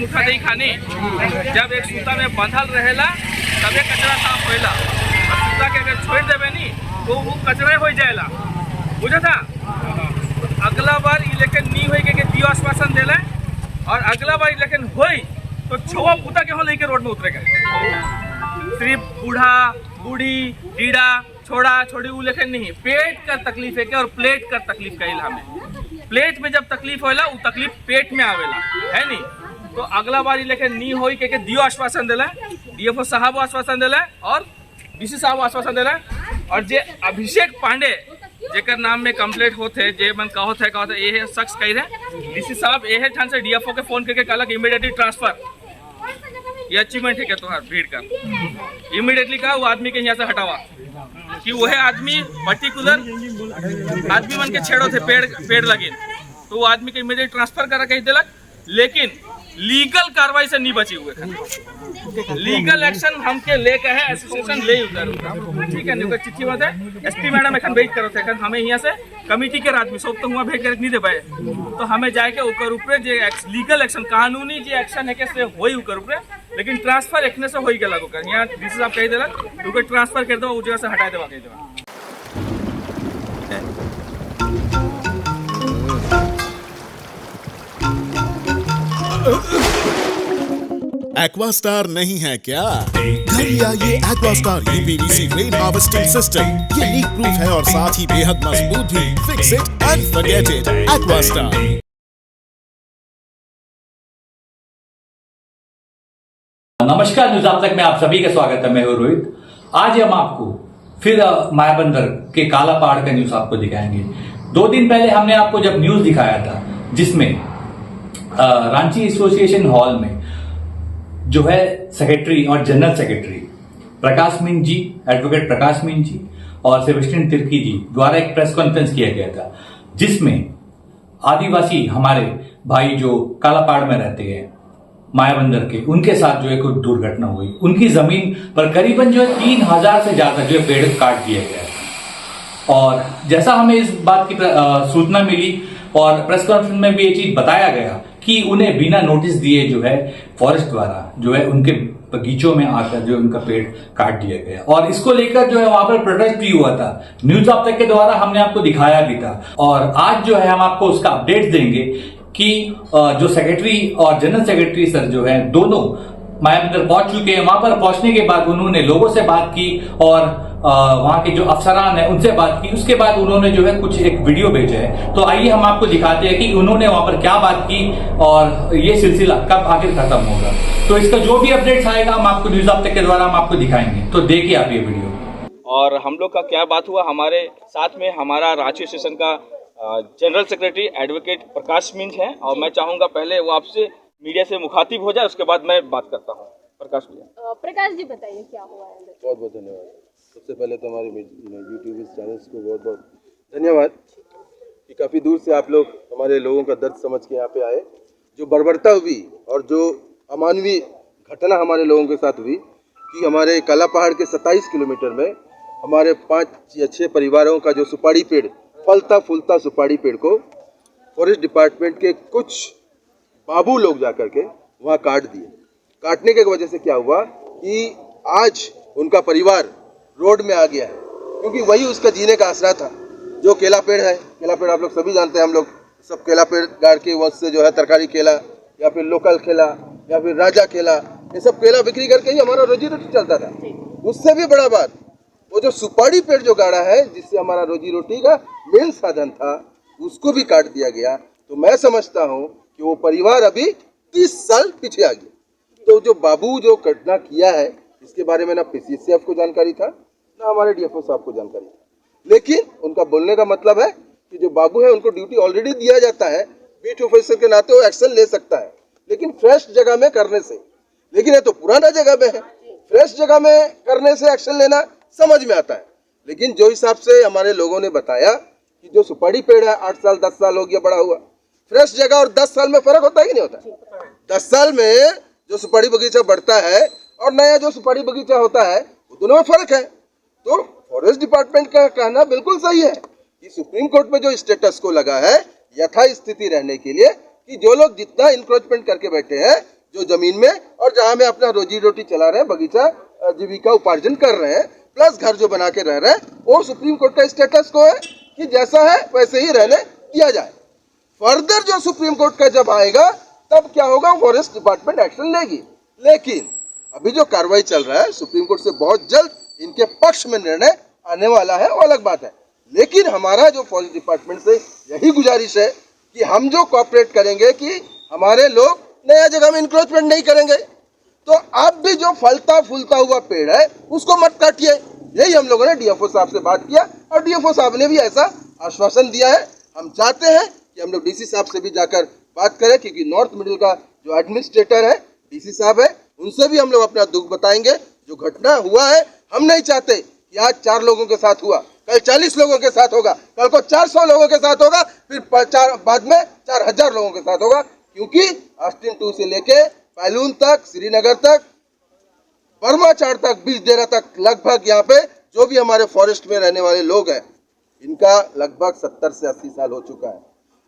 मुठा दही खानी, जब एक सूता में बंधल रहेला तबे कचरा साफ होएला। और सूता के अगर छोड़ देवे नी तो वो कचरा हो जाएला, बुझा था। अगला बार ये लेकिन नहीं होई के दियो आश्वासन देला, और अगला बार लेकिन होई तो छवा पूता के हो लेके रोड में उतरेगा। सिर्फ बूढ़ा बूढ़ी कीड़ा छोड़ा छोड़ी वो लेकिन नहीं, पेट का तकलीफ है क्या और प्लेट का तकलीफ का हमें। प्लेट में जब तकलीफ होला वो तकलीफ पेट में आवेला, है नहीं। तो अगला बार ये लेकिन नहीं होई के दियो आश्वासन देला, डीएफओ साहब आश्वासन देला और डीसी साहब आश्वासन देला। और जे अभिषेक पांडे जेकर नाम में कंप्लेंट होते जे मन कहत है ये शख्स कही रहे, डीसी साहब ये ठान से डीएफओ के फोन करके कहला कि इमीडिएटली ट्रांसफर, ये अचीवमेंट है क्या तुम्हार भीड़ का। इमीडिएटली कहा वो आदमी के यहाँ से हटावा, कि वह आदमी पर्टिकुलर आदमी मन के छेड़ो थे पेड़ लगे, तो वो आदमी के इमीडिएट ट्रांसफर करा कही दिलक। लेकिन लीगल कार्रवाई से नहीं बची हुए, लीगल एक्शन हमके लेके है एसोसिएशन ले उधर, ठीक है। नहीं चिट्ठी बात है, एसपी मैडम एखन वेट करो थे, हमें यहाँ से कमिटी के आदमी सब तो हुआ भेज कर नहीं दे पाए, तो हमें जाके ऊपर ऊपर जे लीगल एक्शन कानूनी जे एक्शन है कैसे होई ऊपर ऊपर, लेकिन ट्रांसफर एकने से होई गेला ओकर यहाँ डीसी साहब कह देला ऊपर ट्रांसफर कर दो, उस जगह से हटा देवा कह देवा। एक्वास्टार नहीं है क्या? घर लाइए Aquastar UPVC rain harvesting system. ये लीक प्रूफ है और साथ ही बेहद मजबूत भी। Fix it and forget it. Aquastar. नमस्कार, न्यूज आप तक में आप सभी का स्वागत है। मैं हूं रोहित। आज हम आपको फिर मायाबंदर के काला पहाड़ का न्यूज आपको दिखाएंगे। 2 दिन पहले हमने आपको जब न्यूज दिखाया था जिसमें रांची एसोसिएशन हॉल में जो है सेक्रेटरी और जनरल सेक्रेटरी प्रकाश मीन जी, एडवोकेट प्रकाश मीन जी और सेबेस्टियन तिर्की जी द्वारा एक प्रेस कॉन्फ्रेंस किया गया था, जिसमें आदिवासी हमारे भाई जो काला पहाड़ में रहते हैं मायाबंदर के, उनके साथ जो है कोई दुर्घटना हुई। उनकी जमीन पर करीबन जो है 3000 से ज्यादा जो है पेड़ काट दिया गया। और जैसा हमें इस बात की सूचना मिली और प्रेस कॉन्फ्रेंस में भी ये चीज बताया गया कि उन्हें बिना नोटिस दिए जो है फॉरेस्ट द्वारा जो है उनके बगीचों में आकर जो उनका पेड़ काट दिया गया। और इसको लेकर जो है वहां पर प्रोटेस्ट भी हुआ था, न्यूज आप तक के द्वारा हमने आपको दिखाया भी था। और आज जो है हम आपको उसका अपडेट देंगे कि जो सेक्रेटरी और जनरल सेक्रेटरी सर जो है दोनों मायाबंदर पहुंच चुके हैं। वहां पर पहुंचने के बाद उन्होंने लोगों से बात की और वहां के जो अफसरान है उनसे बात की। उसके बाद उन्होंने जो है कुछ एक वीडियो भेजा है, तो आइए हम आपको दिखाते हैं कि उन्होंने वहां पर क्या बात की और ये सिलसिला कब आखिर खत्म होगा। तो इसका जो भी अपडेट्स आएगा हम आपको न्यूज आप तक के द्वारा हम आपको दिखाएंगे, तो देखिए आप ये वीडियो। और हम लोग का क्या बात हुआ, हमारे साथ में हमारा रांची स्टेशन का जनरल सेक्रेटरी एडवोकेट प्रकाश मिंज है, और मैं चाहूंगा पहले वो आपसे मीडिया से मुखातिब हो जाए, उसके बाद मैं बात करता हूँ। प्रकाश भैया। प्रकाश जी बताइए क्या हुआ है। बहुत बहुत धन्यवाद। सबसे पहले तो हमारे यूट्यूब चैनल्स को बहुत बहुत धन्यवाद कि काफ़ी दूर से आप लोग हमारे लोगों का दर्द समझ के यहाँ पे आए। जो बर्बरता हुई और जो अमानवीय घटना हमारे लोगों के साथ हुई कि हमारे काला पहाड़ के 27 किलोमीटर में हमारे 5 या 6 परिवारों का जो सुपारी पेड़, फलता फूलता सुपारी पेड़ को फॉरेस्ट डिपार्टमेंट के कुछ बाबू लोग जा कर के वहाँ काट दिए। काटने की वजह से क्या हुआ कि आज उनका परिवार रोड में आ गया है, क्योंकि वही उसका जीने का आसरा था। जो केला पेड़ है, केला पेड़ आप लोग सभी जानते हैं, हम लोग सब केला पेड़ गाड़ के वहाँ से जो है तरकारी केला या फिर लोकल केला या फिर राजा केला, ये सब केला बिक्री करके ही हमारा रोजी रोटी चलता था। उससे भी बड़ा बात, वो जो सुपारी पेड़ जो गाड़ा है जिससे हमारा रोजी रोटी का मेन साधन था, उसको भी काट दिया गया। तो मैं समझता हूँ कि वो परिवार अभी 30 साल पीछे आ गया। तो जो बाबू जो घटना किया है, इसके बारे में ना पीसीसीएफ को जानकारी था ना हमारे डीएफओ साहब को जानकारी था, लेकिन उनका बोलने का मतलब है कि जो बाबू है उनको ड्यूटी ऑलरेडी दिया जाता है, बीट ऑफिसर के नाते वो एक्शन ले सकता है, लेकिन फ्रेश जगह में करने से। लेकिन ये तो पुराना जगह में है, फ्रेश जगह में करने से एक्शन लेना समझ में आता है। लेकिन जो हिसाब से हमारे लोगों ने बताया कि जो सुपारी पेड़ है 8 साल 10 साल हो गया बड़ा हुआ, फ्रेश जगह और 10 साल में फर्क होता है कि नहीं होता? 10 साल में जो सुपारी बगीचा बढ़ता है और नया जो सुपारी बगीचा होता है, वो दोनों में फर्क है। तो फॉरेस्ट डिपार्टमेंट का कहना बिल्कुल सही है कि सुप्रीम कोर्ट में जो स्टेटस को लगा है यथा स्थिति रहने के लिए, कि जो लोग जितना इंक्रोचमेंट करके बैठे हैं जो जमीन में और जहाँ में अपना रोजी रोटी चला रहे हैं, बगीचा जीविका उपार्जन कर रहे हैं, प्लस घर जो बना के रह रहे हैं। और सुप्रीम कोर्ट का स्टेटस को है कि जैसा है वैसे ही रहने दिया जाए। फर्दर जो सुप्रीम कोर्ट का जब आएगा तब क्या होगा, फॉरेस्ट डिपार्टमेंट एक्शन लेगी। लेकिन अभी जो कार्रवाई चल रहा है, सुप्रीम कोर्ट से बहुत जल्द इनके पक्ष में निर्णय आने वाला है, वो अलग बात है। लेकिन हमारा जो फॉरेस्ट डिपार्टमेंट से यही गुजारिश है कि हम जो कोऑपरेट करेंगे कि हमारे लोग नया जगह में इंक्रोचमेंट नहीं करेंगे। तो आप भी जो फलता फूलता हुआ पेड़ है उसको मत काटिए। यही हम लोगों ने डीएफओ साहब से बात किया और डीएफओ साहब ने भी ऐसा आश्वासन दिया है। हम चाहते हैं कि हम लोग डीसी साहब से भी जाकर बात करें, क्योंकि नॉर्थ मिडिल का जो एडमिनिस्ट्रेटर है, डीसी साहब है, उनसे भी हम लोग अपना दुख बताएंगे। जो घटना हुआ है, हम नहीं चाहते कि आज 4 लोगों के साथ हुआ, कल 40 लोगों के साथ होगा, कल को 400 लोगों के साथ होगा, फिर बाद में 4000 लोगों के साथ होगा। क्योंकि ऑस्टिन 2 से लेके पैलून तक, श्रीनगर तक, बर्माचार तक, बीच देरा तक, लगभग यहाँ पे जो भी हमारे फॉरेस्ट में रहने वाले लोग हैं, इनका लगभग 70 से 80 साल हो चुका है।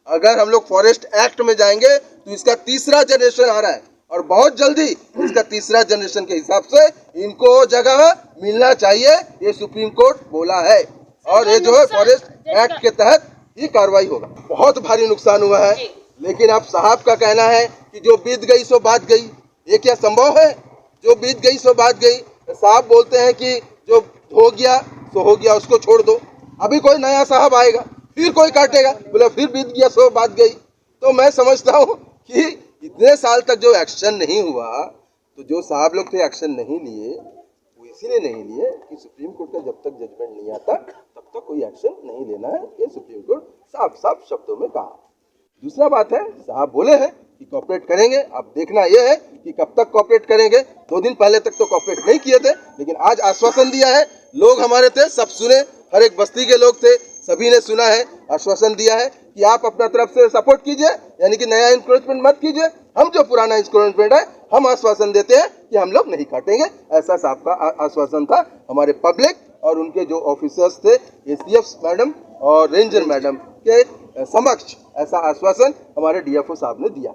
अगर हम लोग फॉरेस्ट एक्ट में जाएंगे तो इसका तीसरा जनरेशन आ रहा है और बहुत जल्दी इसका तीसरा जनरेशन के हिसाब से इनको जगह मिलना चाहिए, ये सुप्रीम कोर्ट बोला है। और ये जो है फॉरेस्ट एक्ट के तहत ही कार्रवाई होगा। बहुत भारी नुकसान हुआ है, लेकिन अब साहब का कहना है कि जो बीत गई सो बात गई। ये क्या संभव है? जो बीत गई सो बात गई। साहब बोलते हैं कि जो हो गया सो हो गया, उसको छोड़ दो। अभी कोई नया साहब आएगा, फिर कोई काटेगा, बोले फिर बीत गया सो बात गई। तो मैं समझता हूँ कि इतने साल तक जो एक्शन नहीं हुआ, तो जो साहब लोग थे एक्शन नहीं लिए, वो इसीलिए नहीं लिए कि सुप्रीम कोर्ट का जब तक जजमेंट नहीं आता तब तक कोई एक्शन नहीं लेना है। ये सुप्रीम कोर्ट साफ साफ शब्दों में कहा। दूसरा बात है, साहब बोले हैं कि कॉपरेट करेंगे। अब देखना यह है कि कब तक कॉपरेट करेंगे। 2 दिन पहले तक तो कॉपरेट नहीं किए थे, लेकिन आज आश्वासन दिया है। लोग हमारे थे, सब सुने, हर एक बस्ती के लोग थे, सभी ने सुना है, आश्वासन दिया है कि आप अपना तरफ से सपोर्ट कीजिए, यानी कि नया इंक्रोचमेंट मत कीजिए। हम जो पुराना इंक्रोचमेंट है, हम आश्वासन देते हैं कि हम लोग नहीं काटेंगे। ऐसा साहब का आश्वासन था हमारे पब्लिक और उनके जो ऑफिसर्स थे, एसीएफ मैडम और रेंजर मैडम के समक्ष ऐसा आश्वासन हमारे डीएफओ साहब ने दिया।